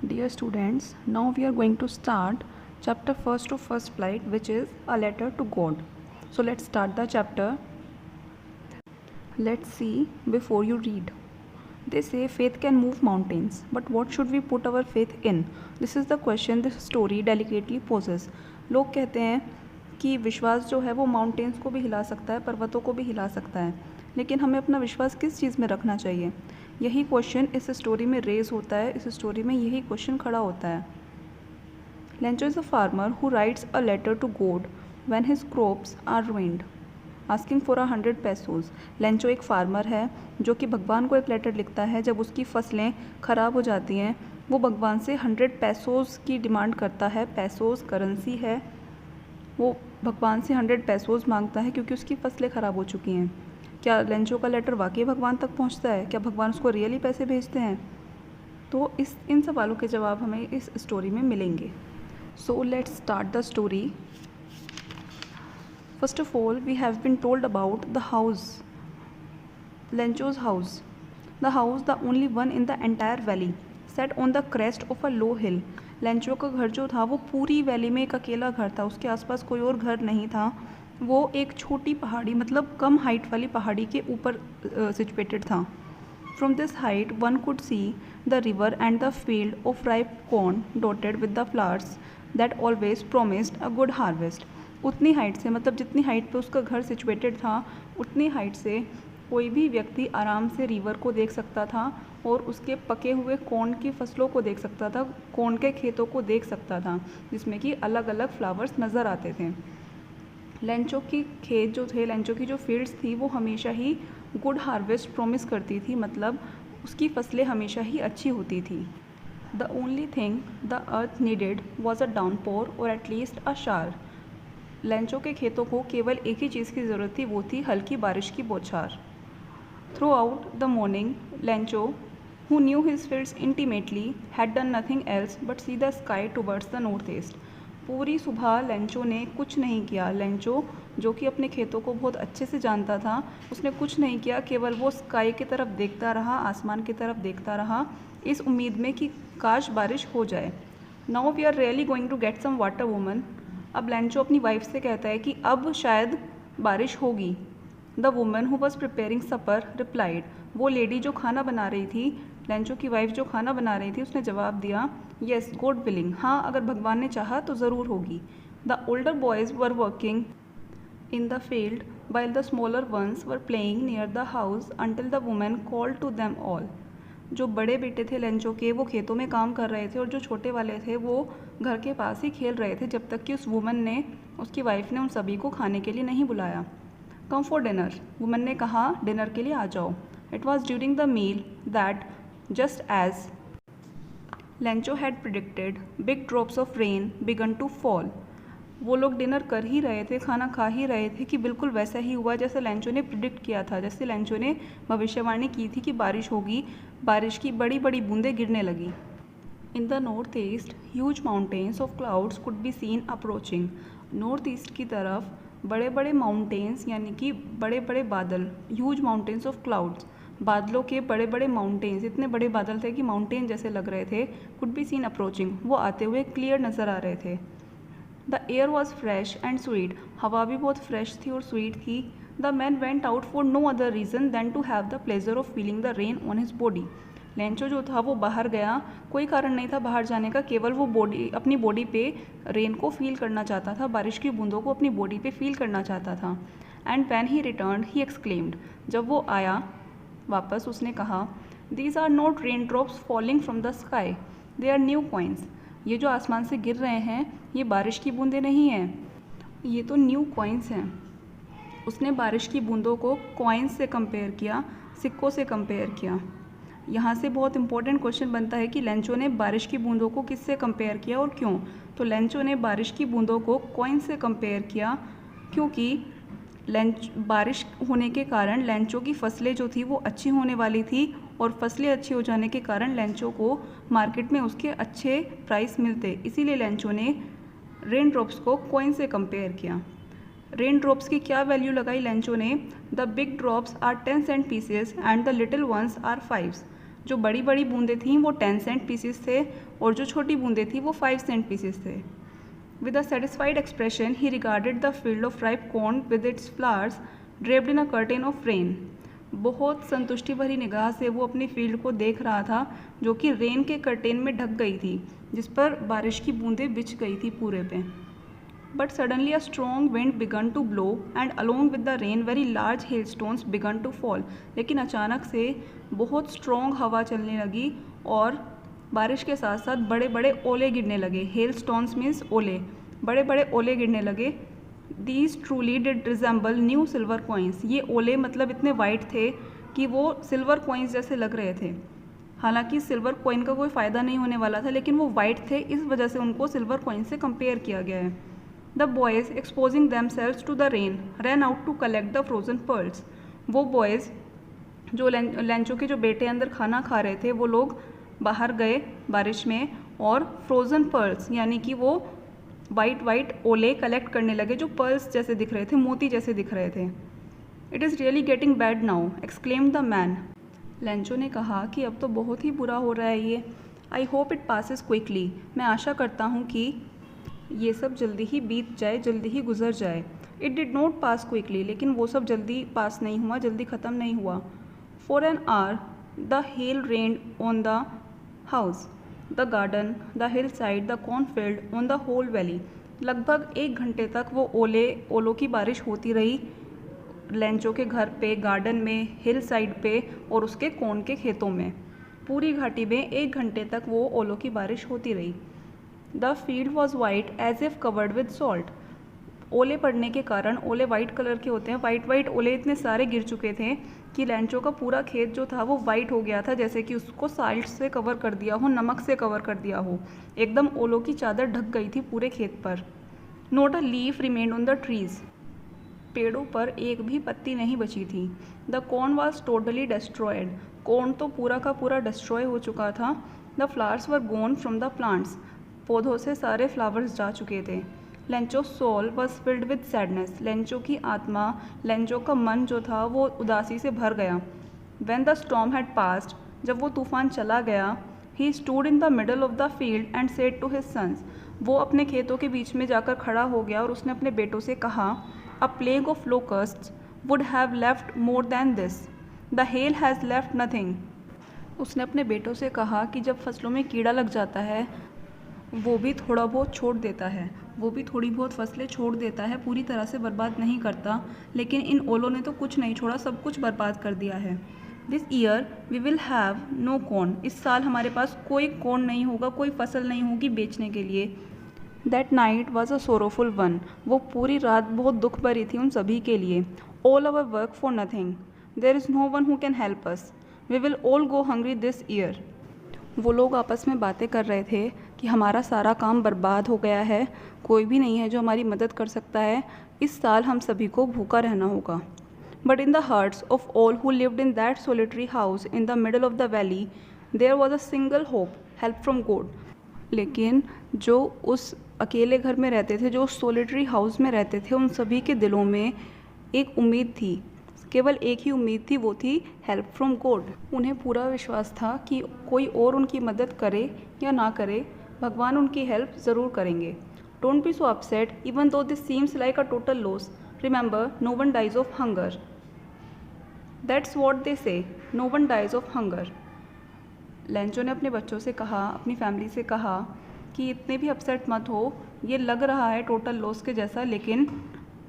Dear students, now we are going to start chapter first of first flight, which is a letter to God. So let's start the chapter. Let's see before you read. They say faith can move mountains, but what should we put our faith in? This is the question this story delicately poses. लोग कहते हैं कि विश्वास जो है वो mountains को भी हिला सकता है, पर्वतों को भी हिला सकता है, लेकिन हमें अपना विश्वास किस चीज़ में रखना चाहिए? यही क्वेश्चन इस स्टोरी में रेज होता है. इस स्टोरी में यही क्वेश्चन खड़ा होता है. Lencho is a farmer who writes a letter to God when his crops are ruined, asking for 100 pesos. Lencho एक फार्मर है जो कि भगवान को एक लेटर लिखता है जब उसकी फसलें ख़राब हो जाती हैं. वो भगवान से 100 pesos की डिमांड करता है. पैसोस करेंसी है. वो भगवान से 100 pesos मांगता है क्योंकि उसकी फसलें ख़राब हो चुकी हैं. क्या लेंचो का लेटर वाकई भगवान तक पहुंचता है? क्या भगवान उसको रियली पैसे भेजते हैं? तो इन सवालों के जवाब हमें इस स्टोरी में मिलेंगे. So let's start the story. First of all we have been told about the house, Lencho's house. The house, the only one in the entire valley, set on the crest of a low hill. Lencho का घर जो था वो पूरी valley में एक अकेला घर था. उसके आसपास कोई और घर नहीं था. वो एक छोटी पहाड़ी, मतलब कम हाइट वाली पहाड़ी के ऊपर सिचुएटेड था. From this height one could see the river and the field of ripe corn dotted with the flowers that always promised a good harvest. उतनी हाइट से, मतलब जितनी हाइट पे उसका घर सिचुएटेड था, उतनी हाइट से कोई भी व्यक्ति आराम से रिवर को देख सकता था और उसके पके हुए कॉर्न की फसलों को देख सकता था, कॉर्न के खेतों को देख सकता था, जिसमें कि अलग अलग फ्लावर्स नज़र आते थे. लेंचो की खेत जो थे, लेंचो की जो फील्ड्स थी, वो हमेशा ही गुड हार्वेस्ट प्रोमिस करती थी, मतलब उसकी फसलें हमेशा ही अच्छी होती थी. The only thing the earth needed was a downpour और एटलीस्ट अ शार. लेंचो के खेतों को केवल एक ही चीज़ की ज़रूरत थी, वो थी हल्की बारिश की बौछार. Through out the morning Lencho, who knew his fields intimately, had done nothing else but see the sky towards the northeast. पूरी सुबह लेंचो ने कुछ नहीं किया. लेंचो जो कि अपने खेतों को बहुत अच्छे से जानता था, उसने कुछ नहीं किया, केवल वो स्काई की तरफ देखता रहा, आसमान की तरफ देखता रहा, इस उम्मीद में कि काश बारिश हो जाए. Now we are really going to get some water woman. अब लेंचो अपनी वाइफ से कहता है कि अब शायद बारिश होगी. The woman who was preparing supper replied. वो लेडी जो खाना बना रही थी, लेंचो की वाइफ जो खाना बना रही थी, उसने जवाब दिया, येस गॉड विलिंग, हाँ अगर भगवान ने चाहा तो ज़रूर होगी. The older boys were working in the field while the smaller ones were playing near the house until the women called to them all. जो बड़े बेटे थे लेंचो के, वो खेतों में काम कर रहे थे और जो छोटे वाले थे वो घर के पास ही खेल रहे थे, जब तक कि उस वुमन ने, उसकी वाइफ ने उन सभी को खाने के लिए नहीं बुलाया. कम फॉर डिनर, वुमन ने कहा डिनर के लिए आ जाओ. It was during the meal that just as Lencho had predicted, big drops of rain began to fall. वो लोग डिनर कर ही रहे थे, खाना खा ही रहे थे कि बिल्कुल वैसा ही हुआ जैसे लेंचो ने प्रिडिक्ट किया था, जैसे लेंचो ने भविष्यवाणी की थी कि बारिश होगी. बारिश की बड़ी बड़ी बूंदें गिरने लगी. In the north east huge mountains of clouds could be seen approaching. North east की तरफ बड़े बड़े माउंटेन्स, यानी कि बड़े बड़े बादल, ह्यूज माउंटेन्स ऑफ क्लाउड्स, बादलों के बड़े बड़े माउंटेन्स, इतने बड़े बादल थे कि माउंटेन जैसे लग रहे थे. कुड बी सीन अप्रोचिंग, वो आते हुए क्लियर नज़र आ रहे थे. The air was fresh and sweet, हवा भी बहुत फ्रेश थी और स्वीट थी. The man went out for no other reason than to have the pleasure of feeling the rain on his body. Lencho जो था वो बाहर गया, कोई कारण नहीं था बाहर जाने का, केवल वो अपनी बॉडी पे रेन को फील करना चाहता था, बारिश की बूंदों को अपनी बॉडी पे फील करना चाहता था. And when he return he exclaimed, जब वो आया वापस, उसने कहा, these are not rain drops falling from the sky, they are new coins. ये जो आसमान से गिर रहे हैं ये बारिश की बूंदें नहीं हैं, ये तो न्यू कॉइन्स हैं. उसने बारिश की बूंदों को कॉइन्स से कंपेयर किया, सिक्कों से कंपेयर किया. यहाँ से बहुत इंपॉर्टेंट क्वेश्चन बनता है कि लेंचो ने बारिश की बूंदों को किससे कंपेयर किया और क्यों. तो लेंचो ने बारिश की बूंदों को कॉइन्स से कंपेयर किया क्योंकि बारिश होने के कारण लेंचो की फसलें जो थी वो अच्छी होने वाली थी और फसलें अच्छी हो जाने के कारण लेंचो को मार्केट में उसके अच्छे प्राइस मिलते. इसीलिए लेंचो ने रेन ड्रॉप्स को कॉइन से कंपेयर किया. रेन ड्रॉप्स की क्या वैल्यू लगाई लेंचो ने? The big drops are 10 cent pieces and the little ones are 5. जो बड़ी बड़ी बूंदें थीं वो 10 सेंट पीसेस थे और जो छोटी बूंदें थीं वो 5 सेंट पीसेस थे। With a satisfied expression, he regarded the field of ripe corn with its flowers draped in a curtain of rain. बहुत संतुष्टि भरी निगाह से वो अपनी फील्ड को देख रहा था जो कि रेन के कर्टेन में ढक गई थी, जिस पर बारिश की बूंदें बिछ गई थी पूरे पे। But suddenly a strong wind began to blow and along with the rain very large hailstones began to fall. लेकिन अचानक से बहुत स्ट्रॉन्ग हवा चलने लगी और बारिश के साथ साथ बड़े बड़े ओले गिरने लगे। हेल स्टोन्स मीन्स ओले, बड़े बड़े ओले गिरने लगे। These truly did resemble new silver coins. ये ओले मतलब इतने वाइट थे कि वो सिल्वर कॉइन्स जैसे लग रहे थे। हालांकि सिल्वर कॉइन का कोई फ़ायदा नहीं होने वाला था, लेकिन वो वाइट थे, इस वजह से उनको सिल्वर कॉइन से कंपेयर किया गया है। The boys exposing themselves to the rain ran out to collect the frozen pearls. वो बॉयज़ जो लेंचो के जो बेटे अंदर खाना खा रहे थे, वो लोग बाहर गए बारिश में और फ्रोज़न पर्ल्स यानी कि वो वाइट वाइट ओले कलेक्ट करने लगे जो पर्ल्स जैसे दिख रहे थे, मोती जैसे दिख रहे थे। It is really getting bad now exclaimed the man. Lencho ने कहा कि अब तो बहुत ही बुरा हो रहा है ये। I hope it passes quickly. मैं आशा करता हूँ कि ये सब जल्दी ही बीत जाए, जल्दी ही गुजर जाए। It did not pass quickly. लेकिन वो सब जल्दी पास नहीं हुआ, जल्दी ख़त्म नहीं हुआ। For an hour the hail rained on the house, the garden, the hill side, the cornfield, on the whole valley. लगभग 1 घंटे तक वो ओलों की बारिश होती रही लेंचो के घर पे, गार्डन में, हिल साइड पे और उसके कॉर्न के खेतों में। पूरी घाटी में 1 घंटे तक वो ओलों की बारिश होती रही। The field was white as if covered with salt. ओले पड़ने के कारण, ओले वाइट कलर के होते हैं, वाइट वाइट ओले इतने सारे गिर चुके थे कि लेंचो का पूरा खेत जो था वो वाइट हो गया था, जैसे कि उसको साल्ट से कवर कर दिया हो, नमक से कवर कर दिया हो। एकदम ओलों की चादर ढक गई थी पूरे खेत पर। Not a leaf remained on the trees. पेड़ों पर एक भी पत्ती नहीं बची थी। The corn was totally destroyed. Corn तो पूरा का पूरा डिस्ट्रॉय हो चुका था। The flowers were gone from the plants. पौधों से सारे फ्लावर्स जा चुके थे। Lencho soul was filled with sadness. Lencho की आत्मा, लेंचो का मन जो था वो उदासी से भर गया। When the storm had passed, जब वो तूफान चला गया, he stood in the middle of the field and said to his sons. वो अपने खेतों के बीच में जाकर खड़ा हो गया और उसने अपने बेटों से कहा, a plague of locusts would have left more than this, the hail has left nothing. उसने अपने बेटों से कहा कि जब फसलों में कीड़ा लग जाता है वो भी थोड़ा बहुत छोड़ देता है, वो भी थोड़ी बहुत फसलें छोड़ देता है, पूरी तरह से बर्बाद नहीं करता, लेकिन इन ओलों ने तो कुछ नहीं छोड़ा, सब कुछ बर्बाद कर दिया है। This year we will have no corn. इस साल हमारे पास कोई कॉर्न नहीं होगा, कोई फसल नहीं होगी बेचने के लिए। That night was a sorrowful one. वो पूरी रात बहुत दुख भरी थी उन सभी के लिए। All our work for nothing, there is no one who can help us, we will all go hungry this year. वो लोग आपस में बातें कर रहे थे कि हमारा सारा काम बर्बाद हो गया है, कोई भी नहीं है जो हमारी मदद कर सकता है, इस साल हम सभी को भूखा रहना होगा। But in the hearts of all who lived in that solitary house in the middle of the valley there was a single hope, help from God. लेकिन जो उस अकेले घर में रहते थे, जो उस सोलिटरी हाउस में रहते थे, उन सभी के दिलों में एक उम्मीद थी, केवल एक ही उम्मीद थी, वो थी हेल्प फ्रॉम गॉड। उन्हें पूरा विश्वास था कि कोई और उनकी मदद करे या ना करे, भगवान उनकी हेल्प ज़रूर करेंगे। Don't be so upset even though this seems like a total loss, remember no one dies of hunger. That's what they say, no one dies of hunger. Lencho ने अपने बच्चों से कहा, अपनी फैमिली से कहा कि इतने भी अपसेट मत हो, ये लग रहा है टोटल लॉस के जैसा, लेकिन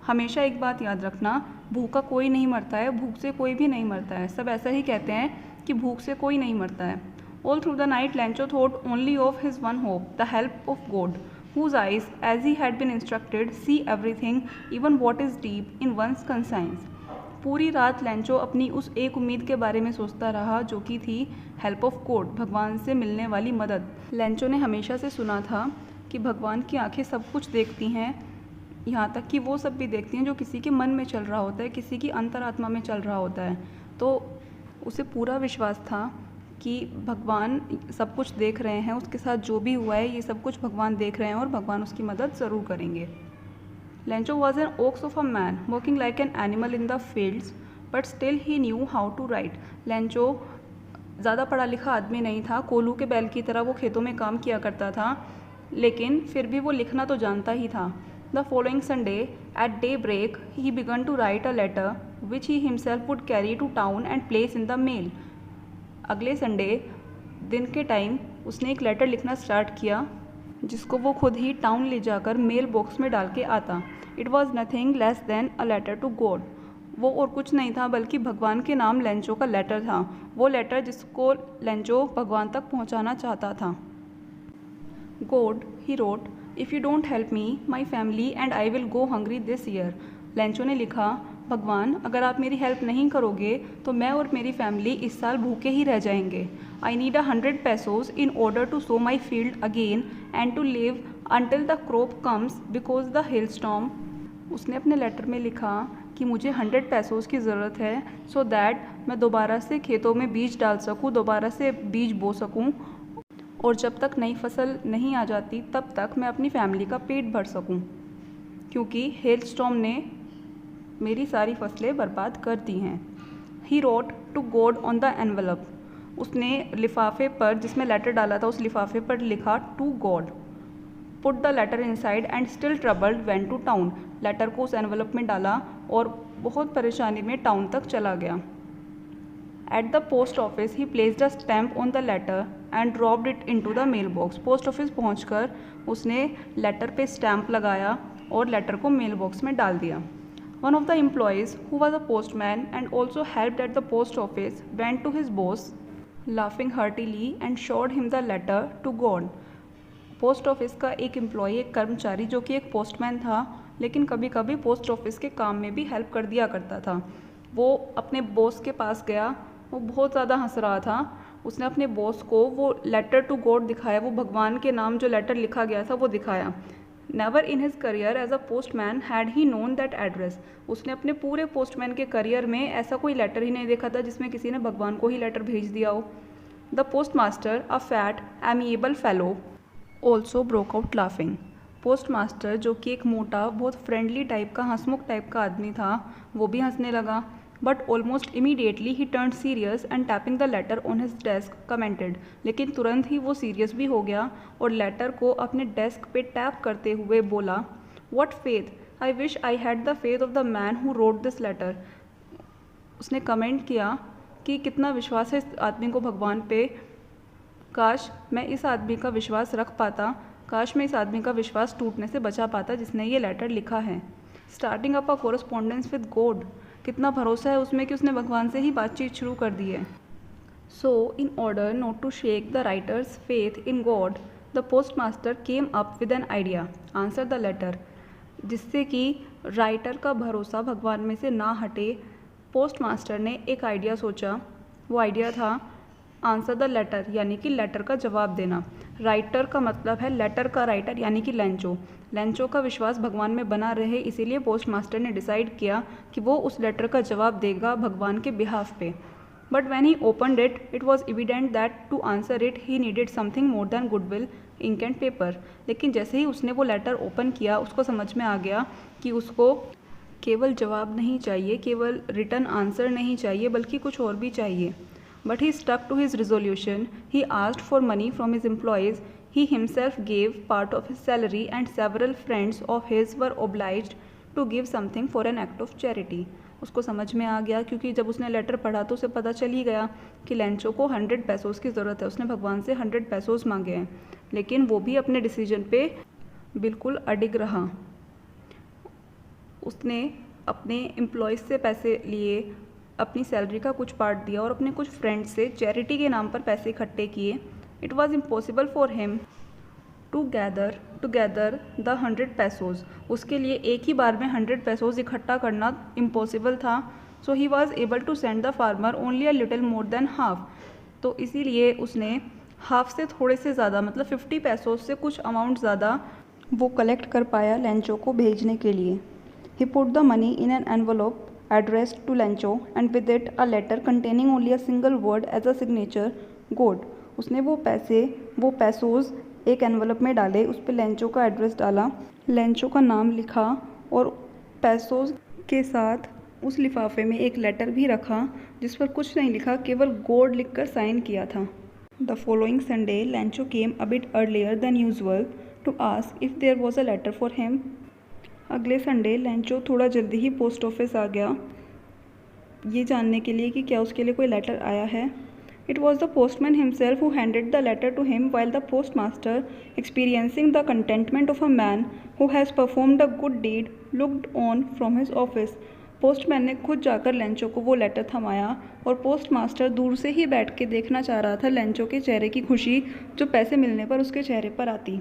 हमेशा एक बात याद रखना, भूखा कोई नहीं मरता है, भूख से कोई भी नहीं मरता है। सब ऐसा ही कहते हैं कि भूख से कोई नहीं मरता है। All through the night Lencho thought only of his one hope, the help of God, whose eyes, as he had been instructed, see everything, even what is deep in one's conscience. पूरी रात Lencho अपनी उस एक उम्मीद के बारे में सोचता रहा जो कि थी हेल्प ऑफ गॉड, भगवान से मिलने वाली मदद। लेंचो ने हमेशा से सुना था कि भगवान की आंखें सब कुछ देखती हैं, यहाँ तक कि वो सब भी देखती हैं जो किसी के मन में चल रहा होता है, किसी की अंतरात्मा में चल रहा होता है। तो उसे पूरा विश्वास था कि भगवान सब कुछ देख रहे हैं, उसके साथ जो भी हुआ है ये सब कुछ भगवान देख रहे हैं और भगवान उसकी मदद ज़रूर करेंगे। Lencho was an ox of a man working like an animal in the fields but still he knew how to write. Lencho ज़्यादा पढ़ा लिखा आदमी नहीं था, कोल्हू के बैल की तरह वो खेतों में काम किया करता था, लेकिन फिर भी वो लिखना तो जानता ही था। The following Sunday at daybreak he began to write a letter which he himself would carry to town and place in the mail. अगले संडे दिन के टाइम उसने एक लेटर लिखना स्टार्ट किया जिसको वो खुद ही टाउन ले जाकर मेल बॉक्स में डाल के आता। It was nothing less than a letter to God. वो और कुछ नहीं था बल्कि भगवान के नाम लेंचो का लेटर था, वो लेटर जिसको लेंचो भगवान तक पहुंचाना चाहता था। God, he wrote, if you don't help me my family and I will go hungry this year. Lencho ने लिखा, भगवान अगर आप मेरी हेल्प नहीं करोगे तो मैं और मेरी फैमिली इस साल भूखे ही रह जाएंगे। I need 100 pesos in order to sow my field again and to live until the crop comes because the hail storm. उसने अपने लेटर में लिखा कि मुझे 100 pesos की ज़रूरत है सो दैट मैं दोबारा से खेतों में बीज डाल सकूं, दोबारा से बीज बो सकूं, और जब तक नई फसल नहीं आ जाती तब तक मैं अपनी फैमिली का पेट भर सकूं, क्योंकि हेल स्टॉर्म ने मेरी सारी फसलें बर्बाद कर दी हैं। He wrote to God on the envelope. उसने लिफाफे पर जिसमें लेटर डाला था उस लिफाफे पर लिखा to God. Put the letter inside and still troubled went to town. Letter को उस एनवलप में डाला और बहुत परेशानी में टाउन तक चला गया। At the post office he placed a stamp on the letter and dropped it into the mail box. Post office पहुंचकर उसने लेटर पे स्टैम्प लगाया और लेटर को मेल बॉक्स में डाल दिया। One of the employees, who was a postman and also helped at the post office, went to his boss, laughing heartily, and showed him the letter to God. Post office का एक employee, एक कर्मचारी जो कि एक postman था, लेकिन कभी कभी पोस्ट ऑफिस के काम में भी हेल्प कर दिया करता था, वो अपने बॉस के पास गया। वो बहुत ज़्यादा हंस रहा था। उसने अपने बॉस को वो लेटर टू गॉड दिखाया, वो भगवान के नाम जो लेटर लिखा गया था वो दिखाया। Never in his career as a postman had he known that address. उसने अपने पूरे पोस्टमैन के करियर में ऐसा कोई लेटर ही नहीं देखा था जिसमें किसी ने भगवान को ही लेटर भेज दिया हो। The post master, a fat amiable fellow, also broke out laughing. Post master जो कि एक मोटा, बहुत फ्रेंडली टाइप का, हंसमुख टाइप का आदमी था, वो भी हंसने लगा। But almost immediately he turn serious and tapping the later on his desk commented. लेकिन तुरंत ही वो सीरियस भी हो गया और लेटर को अपने डेस्क पे टैप करते हुए बोला, what faith, I wish I had the faith of the man who wrote this letter. उसने कमेंट किया कि कितना विश्वास है इस आदमी को भगवान पे, काश मैं इस आदमी का विश्वास रख पाता, काश मैं इस आदमी का विश्वास टूटने से बचा पाता जिसने ये लेटर लिखा है। Starting up a correspondence with God, कितना भरोसा है उसमें कि उसने भगवान से ही बातचीत शुरू कर दी है। So in order not to shake the writer's faith in God, the post master came up with an idea, answer the letter. जिससे कि राइटर का भरोसा भगवान में से ना हटे, पोस्ट मास्टर ने एक आइडिया सोचा। वो आइडिया था आंसर द लेटर, यानी कि लेटर का जवाब देना। राइटर का मतलब है लेटर का राइटर, यानी कि लेंचो। लेंचो का विश्वास भगवान में बना रहे, इसीलिए पोस्ट मास्टर ने डिसाइड किया कि वो उस लेटर का जवाब देगा भगवान के बिहाफ पे। But when he opened it, it was evident that to answer it he needed something more than goodwill, ink and paper. लेकिन जैसे ही उसने वो लेटर ओपन किया, उसको समझ में आ गया कि उसको केवल जवाब नहीं चाहिए, केवल रिटर्न आंसर नहीं चाहिए, बल्कि कुछ और भी चाहिए। But he stuck to his resolution. He asked for money from his employees. He himself gave part of his salary and several friends of his were obliged to give something for an act of charity. उसको समझ में आ गया, क्योंकि जब उसने letter पढ़ा तो उसे पता चल ही गया कि लेंचो को 100 pesos की ज़रूरत है। उसने भगवान से 100 pesos मांगे हैं, लेकिन वो भी अपने डिसीजन पे बिल्कुल अडिग रहा। उसने अपने एम्प्लॉयज़ से पैसे लिए, अपनी सैलरी का कुछ पार्ट दिया और अपने कुछ फ्रेंड्स से चैरिटी के नाम पर पैसे इकट्ठे किए। It was impossible for him to gather the 100 pesos। उसके लिए एक ही बार में 100 pesos इकट्ठा करना इम्पॉसिबल था। So he was able to send the farmer only a little more than half. तो इसीलिए उसने हाफ से थोड़े से ज़्यादा, मतलब 50 pesos से कुछ अमाउंट ज़्यादा वो कलेक्ट कर पाया लेंचो को भेजने के लिए। He put the money in an envelope addressed to Lencho and with it a letter containing only a single word as a signature, God। उसने वो पैसोज एक एनवलप में डाले, उस पर लेंचो का एड्रेस डाला, लेंचो का नाम लिखा और पैसोज के साथ उस लिफाफे में एक लेटर भी रखा जिस पर कुछ नहीं लिखा, केवल गॉड लिखकर साइन किया था। The following Sunday Lencho came a bit earlier than usual to ask if there was a letter for him. अगले संडे लैंचो थोड़ा जल्दी ही पोस्ट ऑफिस आ गया ये जानने के लिए कि क्या उसके लिए कोई लेटर आया है। It was the postman himself who handed the letter to him, while the postmaster, experiencing the contentment of a man who has performed a good deed, looked on from his office. Postman ने खुद जाकर Lencho को वो letter थमाया और postmaster दूर से ही बैठ के देखना चाह रहा था लेंचो के चेहरे की खुशी जो पैसे मिलने पर उसके चेहरे पर आती।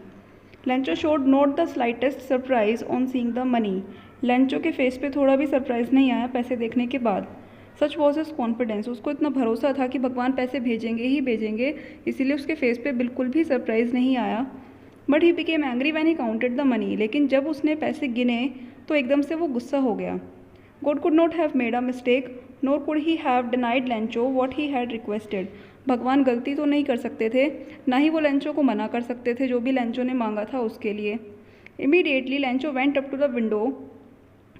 Lencho showed not the slightest surprise on seeing the money. Lencho के फेस पे थोड़ा भी सरप्राइज नहीं आया पैसे देखने के बाद। सच वॉज हिज कॉन्फिडेंस, उसको इतना भरोसा था कि भगवान पैसे भेजेंगे ही भेजेंगे, इसीलिए उसके फेस पे बिल्कुल भी सरप्राइज नहीं आया। But he became angry when he counted the money. लेकिन जब उसने पैसे गिने तो एकदम से वो गुस्सा हो गया। God could not have made a mistake NOR could he have denied Lencho what he had requested. भगवान गलती तो नहीं कर सकते थे, ना ही वो लेंचो को मना कर सकते थे जो भी लेंचो ने मांगा था उसके लिए। Immediately Lencho went up to the window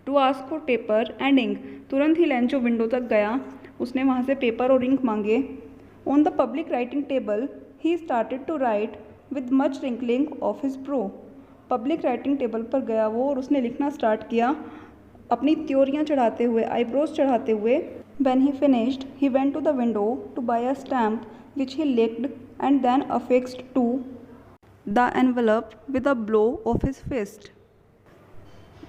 to ask for paper and ink. तुरंत ही लेंचो विंडो तक गया, उसने वहाँ से पेपर और इंक मांगे। On the public writing table he started to write with much wrinkling of his brow. Public writing table पर गया वो और उसने लिखना स्टार्ट किया अपनी त्योरियाँ चढ़ाते हुए, आईब्रोज चढ़ाते हुए। When he finished, he went to the window to buy a stamp which he licked and then affixed to the envelope with a blow of his fist.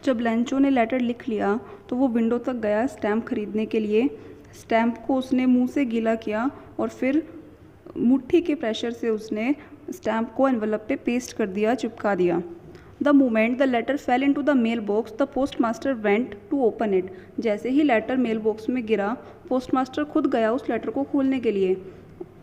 जब लेंचो ने लेटर लिख लिया तो वो विंडो तक गया स्टैम्प खरीदने के लिए। स्टैम्प को उसने मुंह से गीला किया और फिर मुट्ठी के प्रेशर से उसने स्टैम्प को एनवलप पे पेस्ट कर दिया, चिपका दिया। The moment the letter fell into the mail box the post master went to open it. जैसे ही लेटर मेल बॉक्स में गिरा पोस्ट मास्टर खुद गया उस लेटर को खोलने के लिए।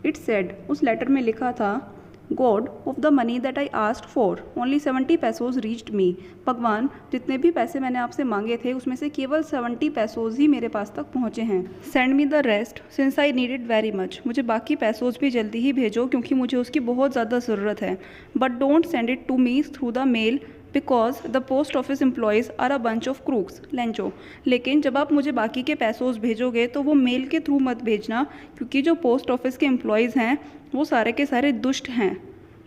इट सेड, उस लेटर में लिखा था, God of the money that I asked for only 70 pesos reached me. भगवान, जितने भी पैसे मैंने आपसे मांगे थे उसमें से केवल 70 पैसोज ही मेरे पास तक पहुँचे हैं। Send me the rest since I need it very much. मुझे बाकी पैसोज भी जल्दी ही भेजो क्योंकि मुझे उसकी बहुत ज़्यादा ज़रूरत है। But don't send it to me through the mail because the post office employees are a bunch of crooks. Lencho, लेकिन जब आप मुझे बाकी के पैसोज भेजोगे तो वो मेल के थ्रू मत भेजना क्योंकि जो पोस्ट ऑफिस के एम्प्लॉयज़ हैं वो सारे के सारे दुष्ट हैं।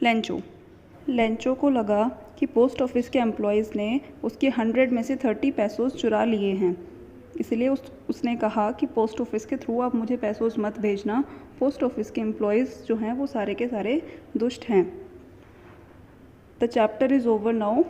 लेंचो को लगा कि पोस्ट ऑफिस के एम्प्लॉयज़ ने उसके 100 में से 30 पैसोज चुरा लिए हैं, इसलिए उसने कहा कि पोस्ट ऑफिस के थ्रू आप मुझे पैसोज मत भेजना, पोस्ट ऑफिस के एम्प्लॉयज़ जो हैं वो सारे के सारे दुष्ट हैं। The chapter is over now.